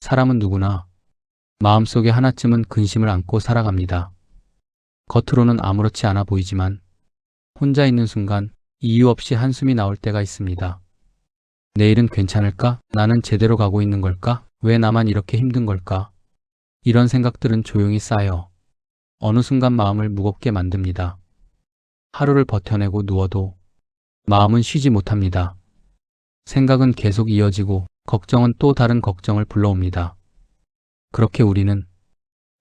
사람은 누구나 마음속에 하나쯤은 근심을 안고 살아갑니다. 겉으로는 아무렇지 않아 보이지만 혼자 있는 순간 이유 없이 한숨이 나올 때가 있습니다. 내일은 괜찮을까? 나는 제대로 가고 있는 걸까? 왜 나만 이렇게 힘든 걸까? 이런 생각들은 조용히 쌓여 어느 순간 마음을 무겁게 만듭니다. 하루를 버텨내고 누워도 마음은 쉬지 못합니다. 생각은 계속 이어지고 걱정은 또 다른 걱정을 불러옵니다. 그렇게 우리는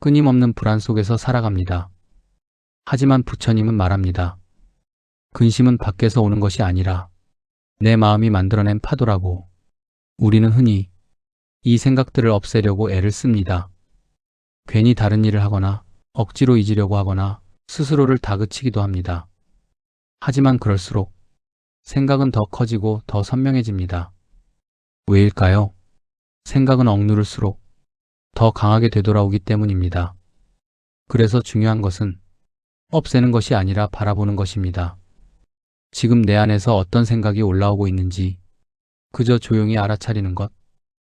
끊임없는 불안 속에서 살아갑니다. 하지만 부처님은 말합니다. 근심은 밖에서 오는 것이 아니라 내 마음이 만들어낸 파도라고. 우리는 흔히 이 생각들을 없애려고 애를 씁니다. 괜히 다른 일을 하거나 억지로 잊으려고 하거나 스스로를 다그치기도 합니다. 하지만 그럴수록 생각은 더 커지고 더 선명해집니다. 왜일까요? 생각은 억누를수록 더 강하게 되돌아오기 때문입니다. 그래서 중요한 것은 없애는 것이 아니라 바라보는 것입니다. 지금 내 안에서 어떤 생각이 올라오고 있는지 그저 조용히 알아차리는 것.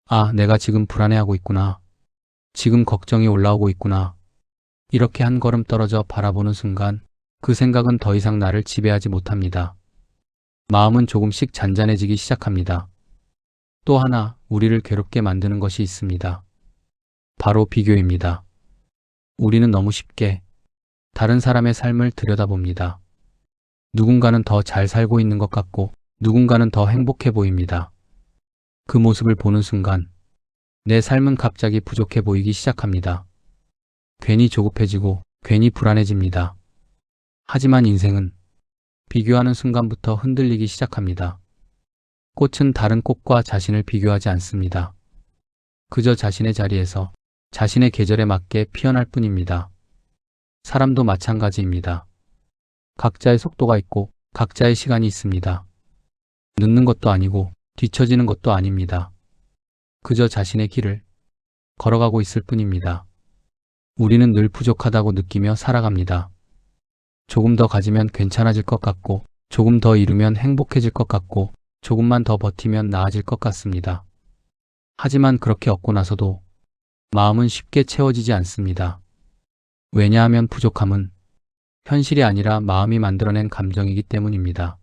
아, 내가 지금 불안해하고 있구나. 지금 걱정이 올라오고 있구나. 이렇게 한 걸음 떨어져 바라보는 순간 그 생각은 더 이상 나를 지배하지 못합니다. 마음은 조금씩 잔잔해지기 시작합니다. 또 하나 우리를 괴롭게 만드는 것이 있습니다. 바로 비교입니다. 우리는 너무 쉽게 다른 사람의 삶을 들여다봅니다. 누군가는 더 잘 살고 있는 것 같고 누군가는 더 행복해 보입니다. 그 모습을 보는 순간 내 삶은 갑자기 부족해 보이기 시작합니다. 괜히 조급해지고 괜히 불안해집니다. 하지만 인생은 비교하는 순간부터 흔들리기 시작합니다. 꽃은 다른 꽃과 자신을 비교하지 않습니다. 그저 자신의 자리에서 자신의 계절에 맞게 피어날 뿐입니다. 사람도 마찬가지입니다. 각자의 속도가 있고 각자의 시간이 있습니다. 늦는 것도 아니고 뒤처지는 것도 아닙니다. 그저 자신의 길을 걸어가고 있을 뿐입니다. 우리는 늘 부족하다고 느끼며 살아갑니다. 조금 더 가지면 괜찮아질 것 같고 조금 더 이루면 행복해질 것 같고 조금만 더 버티면 나아질 것 같습니다. 하지만 그렇게 얻고 나서도 마음은 쉽게 채워지지 않습니다. 왜냐하면 부족함은 현실이 아니라 마음이 만들어낸 감정이기 때문입니다.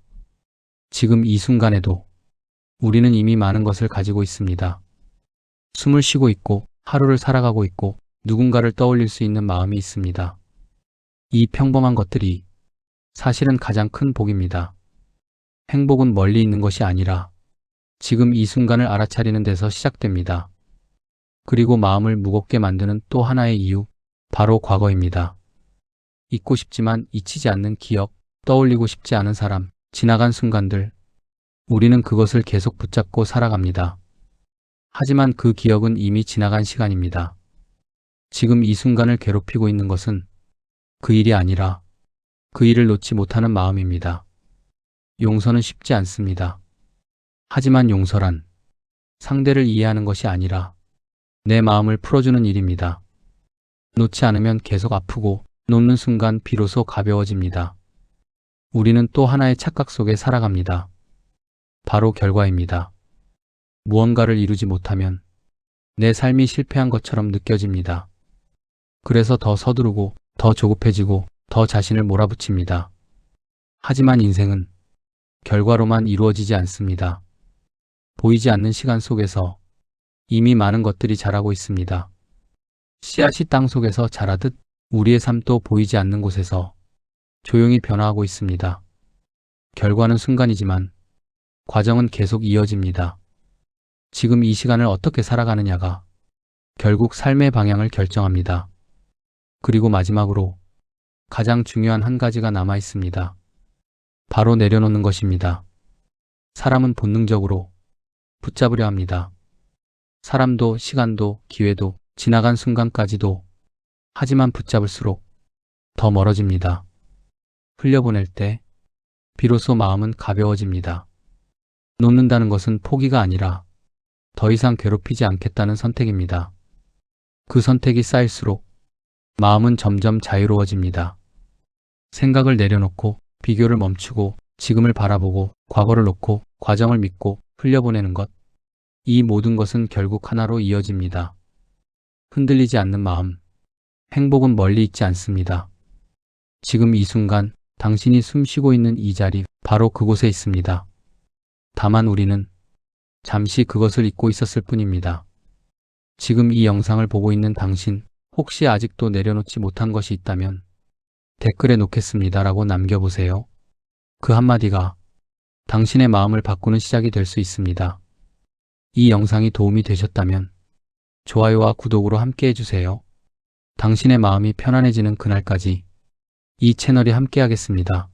지금 이 순간에도 우리는 이미 많은 것을 가지고 있습니다. 숨을 쉬고 있고 하루를 살아가고 있고 누군가를 떠올릴 수 있는 마음이 있습니다. 이 평범한 것들이 사실은 가장 큰 복입니다. 행복은 멀리 있는 것이 아니라 지금 이 순간을 알아차리는 데서 시작됩니다. 그리고 마음을 무겁게 만드는 또 하나의 이유, 바로 과거입니다. 잊고 싶지만 잊히지 않는 기억, 떠올리고 싶지 않은 사람, 지나간 순간들. 우리는 그것을 계속 붙잡고 살아갑니다. 하지만 그 기억은 이미 지나간 시간입니다. 지금 이 순간을 괴롭히고 있는 것은 그 일이 아니라 그 일을 놓지 못하는 마음입니다. 용서는 쉽지 않습니다. 하지만 용서란 상대를 이해하는 것이 아니라 내 마음을 풀어주는 일입니다. 놓지 않으면 계속 아프고 놓는 순간 비로소 가벼워집니다. 우리는 또 하나의 착각 속에 살아갑니다. 바로 결과입니다. 무언가를 이루지 못하면 내 삶이 실패한 것처럼 느껴집니다. 그래서 더 서두르고 더 조급해지고 더 자신을 몰아붙입니다. 하지만 인생은 결과로만 이루어지지 않습니다. 보이지 않는 시간 속에서 이미 많은 것들이 자라고 있습니다. 씨앗이 땅 속에서 자라듯 우리의 삶도 보이지 않는 곳에서 조용히 변화하고 있습니다. 결과는 순간이지만 과정은 계속 이어집니다. 지금 이 시간을 어떻게 살아가느냐가 결국 삶의 방향을 결정합니다. 그리고 마지막으로 가장 중요한 한 가지가 남아 있습니다. 바로 내려놓는 것입니다. 사람은 본능적으로 붙잡으려 합니다. 사람도 시간도 기회도 지나간 순간까지도. 하지만 붙잡을수록 더 멀어집니다. 흘려보낼 때 비로소 마음은 가벼워집니다. 놓는다는 것은 포기가 아니라 더 이상 괴롭히지 않겠다는 선택입니다. 그 선택이 쌓일수록 마음은 점점 자유로워집니다. 생각을 내려놓고 비교를 멈추고 지금을 바라보고 과거를 놓고 과정을 믿고 흘려보내는 것. 이 모든 것은 결국 하나로 이어집니다. 흔들리지 않는 마음. 행복은 멀리 있지 않습니다. 지금 이 순간 당신이 숨쉬고 있는 이 자리, 바로 그곳에 있습니다. 다만 우리는 잠시 그것을 잊고 있었을 뿐입니다. 지금 이 영상을 보고 있는 당신, 혹시 아직도 내려놓지 못한 것이 있다면 댓글에 놓겠습니다라고 남겨보세요. 그 한마디가 당신의 마음을 바꾸는 시작이 될 수 있습니다. 이 영상이 도움이 되셨다면 좋아요와 구독으로 함께 해주세요. 당신의 마음이 편안해지는 그날까지 이 채널이 함께하겠습니다.